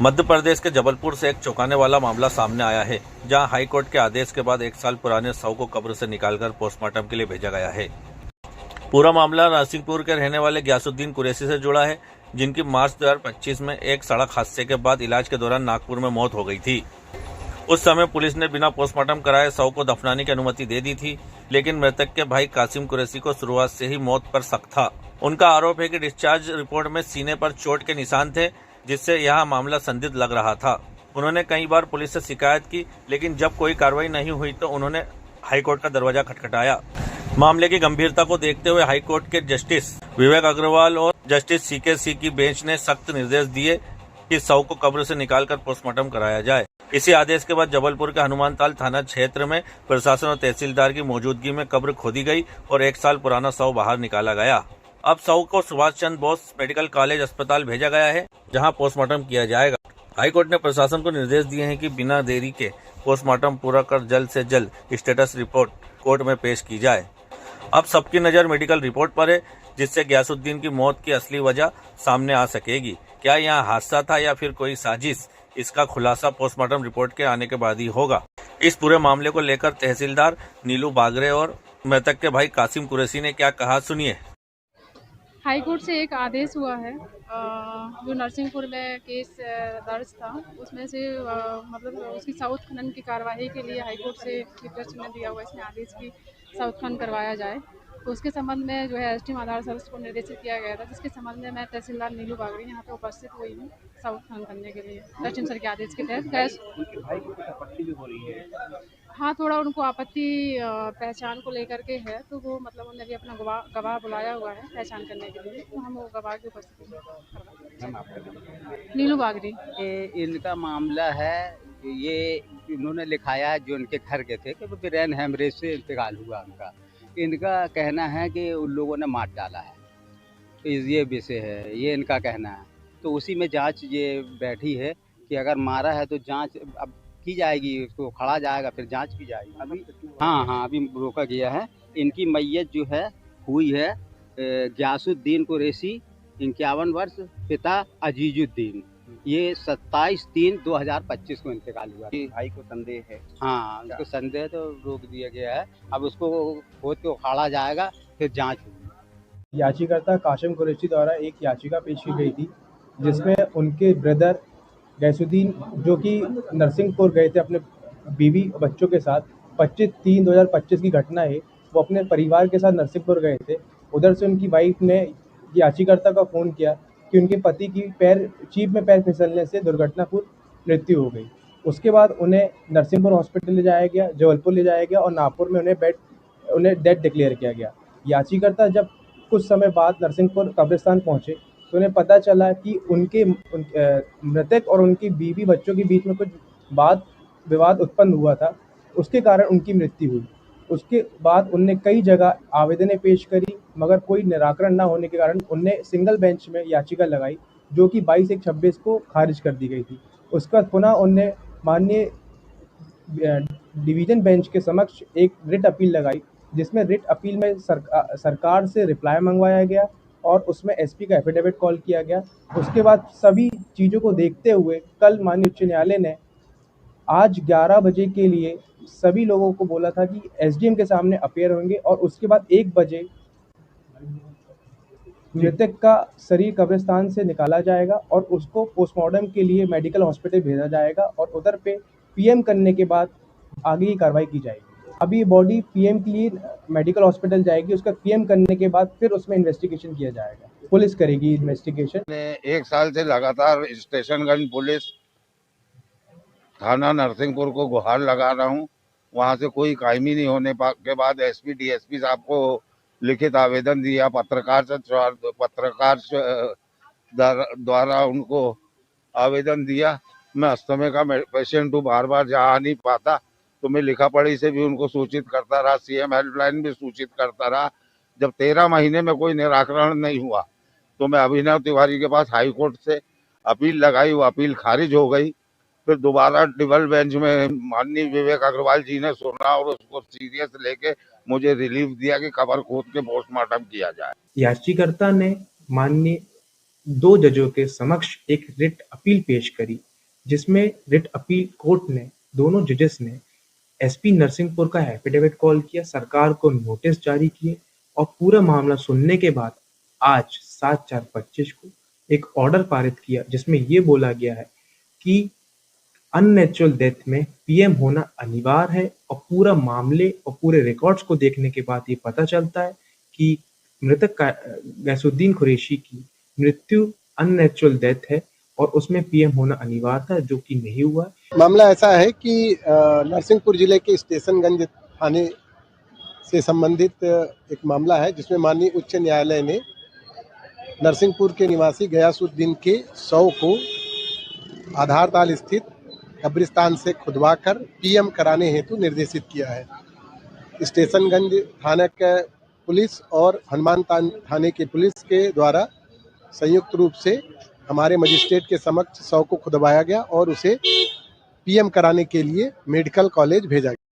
मध्य प्रदेश के जबलपुर से एक चौंकाने वाला मामला सामने आया है, जहां हाईकोर्ट के आदेश के बाद 1 साल पुराने शव को कब्र से निकालकर पोस्टमार्टम के लिए भेजा गया है। पूरा मामला नरसिंहपुर के रहने वाले गयासुद्दीन कुरैशी से जुड़ा है, जिनकी मार्च 2025 में एक सड़क हादसे के बाद इलाज के दौरान नागपुर में मौत हो गई थी। उस समय पुलिस ने बिना पोस्टमार्टम कराए शव को दफनाने की अनुमति दे दी थी, लेकिन मृतक के भाई कासिम कुरैशी को शुरुआत से ही मौत पर शक था। उनका आरोप है कि डिस्चार्ज रिपोर्ट में सीने पर चोट के निशान थे, जिससे यह मामला संदिग्ध लग रहा था। उन्होंने कई बार पुलिस से शिकायत की, लेकिन जब कोई कार्रवाई नहीं हुई तो उन्होंने हाईकोर्ट का दरवाजा खटखटाया। मामले की गंभीरता को देखते हुए हाईकोर्ट के जस्टिस विवेक अग्रवाल और जस्टिस सीके की बेंच ने सख्त निर्देश दिए कि शव को कब्र से निकालकर पोस्टमार्टम कराया जाए। इसी आदेश के बाद जबलपुर के हनुमानताल थाना क्षेत्र में प्रशासन और तहसीलदार की मौजूदगी में कब्र खोदी गई और 1 साल पुराना शव बाहर निकाला गया। अब शव को सुभाष चंद्र बोस मेडिकल कॉलेज अस्पताल भेजा गया है, जहां पोस्टमार्टम किया जाएगा। हाईकोर्ट ने प्रशासन को निर्देश दिए हैं कि बिना देरी के पोस्टमार्टम पूरा कर जल्द से जल्द स्टेटस रिपोर्ट कोर्ट में पेश की जाए। अब सबकी नजर मेडिकल रिपोर्ट पर है, जिससे गयासुद्दीन की मौत की असली वजह सामने आ सकेगी। क्या यह हादसा था या फिर कोई साजिश, इसका खुलासा पोस्टमार्टम रिपोर्ट के आने के बाद ही होगा। इस पूरे मामले को लेकर तहसीलदार नीलू बागरे और मृतक के भाई कासिम कुरैशी ने क्या कहा, सुनिए। हाई कोर्ट से एक आदेश हुआ है, जो नरसिंहपुर में केस दर्ज था उसमें से मतलब उसकी साउथ खनन की कार्यवाही के लिए हाई कोर्ट से चीफ जस्टिस ने दिया हुआ इसमें आदेश की साउथ खनन करवाया जाए। तो उसके संबंध में जो है एसडीएम आधार सर्विस को निर्देशित किया गया था, जिसके संबंध में मैं तहसीलदार नीलू बागरी यहाँ पे उपस्थित हुई हूँ साउथ खनन करने के लिए एसडीएम सर के आदेश के तहत। गैस हाँ, थोड़ा उनको आपत्ति पहचान को लेकर के है, तो वो मतलब उन्होंने भी अपना गवाह बुलाया हुआ है पहचान करने के लिए, तो हम वो गवाह की उपस्थिति में नीलू बागरी। ये इनका मामला है, ये इन्होंने लिखाया है जो उनके घर के थे कि वो ब्रेन हेमरेज से इंतकाल हुआ उनका। इनका कहना है कि उन लोगों ने मार डाला है, तो ये विषय है, ये इनका कहना है। तो उसी में जांच ये बैठी है कि अगर मारा है तो जांच अब की जाएगी, उसको खड़ा जाएगा फिर जांच की जाएगी। अभी हाँ अभी रोका गया है। इनकी मैयत जो है हुई है गयासुद्दीन कुरैशी 51 वर्ष, पिता अजीजुद्दीन। ये 27/3/2025 को इंतकाल हुआ। भाई को संदेह है? हाँ, उनको संदेह है तो रोक दिया गया है। अब उसको खोद के उखाड़ा जाएगा फिर जांच होगी। याचिकाकर्ता कासिम कुरैशी द्वारा एक याचिका पेश की गई थी, जिसमें उनके ब्रदर गयासुद्दीन जो कि नरसिंहपुर गए थे अपने बीवी और बच्चों के साथ, 25/3/2025 की घटना है। वो अपने परिवार के साथ नरसिंहपुर गए थे। उधर से उनकी वाइफ ने याचिकाकर्ता का फ़ोन किया कि उनके पति की जीप में पैर फिसलने से दुर्घटनापूर्ण मृत्यु हो गई। उसके बाद उन्हें नरसिंहपुर हॉस्पिटल ले जाया गया, जबलपुर ले जाया गया और नागपुर में उन्हें डेथ डिक्लेयर किया गया। याचिकाकर्ता जब कुछ समय बाद नरसिंहपुर कब्रिस्तान पहुँचे तो उन्हें पता चला कि उनके मृतक और उनकी बीवी बच्चों के बीच में कुछ विवाद उत्पन्न हुआ था, उसके कारण उनकी मृत्यु हुई। उसके बाद उनने कई जगह आवेदनें पेश करी, मगर कोई निराकरण न होने के कारण उनने सिंगल बेंच में याचिका लगाई, जो कि 22/1/26 को खारिज कर दी गई थी। उसका पुनः उनने माननीय डिवीज़न बेंच के समक्ष एक रिट अपील लगाई, जिसमें रिट अपील में सरकार से रिप्लाई मंगवाया गया और उसमें एसपी का एफिडेविट कॉल किया गया। उसके बाद सभी चीज़ों को देखते हुए कल माननीय उच्च न्यायालय ने आज 11 बजे के लिए सभी लोगों को बोला था कि एसडीएम के सामने अपीयर होंगे और उसके बाद 1 बजे मृतक का शरीर कब्रिस्तान से निकाला जाएगा और उसको पोस्टमार्टम के लिए मेडिकल हॉस्पिटल भेजा जाएगा और उधर पे पीएम करने के बाद आगे की कार्रवाई की जाएगी। अभी बॉडी पीएम के लिए मेडिकल हॉस्पिटल जाएगी, उसका पीएम करने के बाद फिर उसमें इन्वेस्टिगेशन किया जाएगा, पुलिस करेगी इन्वेस्टिगेशन। 1 साल से लगातार स्टेशनगंज पुलिस थाना नरसिंहपुर को गुहार लगा रहा हूँ। वहाँ से कोई कायमी नहीं होने के बाद एसपी डीएसपी साहब को लिखित आवेदन दिया, पत्रकार द्वारा उनको आवेदन दिया। मैं अस्थमा का पेशेंट हूँ, बार बार जा नहीं पाता, तो मैं लिखा पढ़ी से भी उनको सूचित करता रहा, सीएम हेल्पलाइन भी सूचित करता रहा। जब 13 महीने में कोई निराकरण नहीं हुआ तो मैं अभिनव तिवारी के पास हाई कोर्ट से अपील लगाई, वो अपील खारिज हो गई। फिर दोबारा डबल बेंच में माननीय विवेक अग्रवाल जी ने सुना और उसको सीरियस लेके मुझे रिलीफ दिया कि कब्र खोद के पोस्टमार्टम किया जाए। याचिकाकर्ता ने माननीय 2 जजों के समक्ष एक रिट अपील पेश करी, जिसमें रिट अपील कोर्ट ने दोनों जजेस ने एसपी नरसिंहपुर का एफिडेविट कॉल किया, सरकार को नोटिस जारी किए और पूरा मामला सुनने के बाद आज 7/4/25 को एक ऑर्डर पारित किया, जिसमें ये बोला गया है कि अननेचुरल डेथ में पीएम होना अनिवार्य है और पूरा मामले और पूरे रिकॉर्ड्स को देखने के बाद ये पता चलता है कि मृतक गैसुद्दीन कुरैशी की मृत्यु अननेचुरल डेथ है और उसमें पीएम होना अनिवार्य था, जो कि नहीं हुआ। मामला ऐसा है कि नरसिंहपुर जिले के स्टेशनगंज थाने से संबंधित एक मामला है, जिसमें माननीय उच्च न्यायालय ने नरसिंहपुर के निवासी गयासुद्दीन के शव को आधारताल स्थित कब्रिस्तान से खुदवाकर पीएम कराने हेतु निर्देशित किया है। स्टेशनगंज थाना के पुलिस और हनुमान थाने के पुलिस के द्वारा संयुक्त रूप से हमारे मजिस्ट्रेट के समक्ष शव को खुदवाया गया और उसे पीएम कराने के लिए मेडिकल कॉलेज भेजा गया।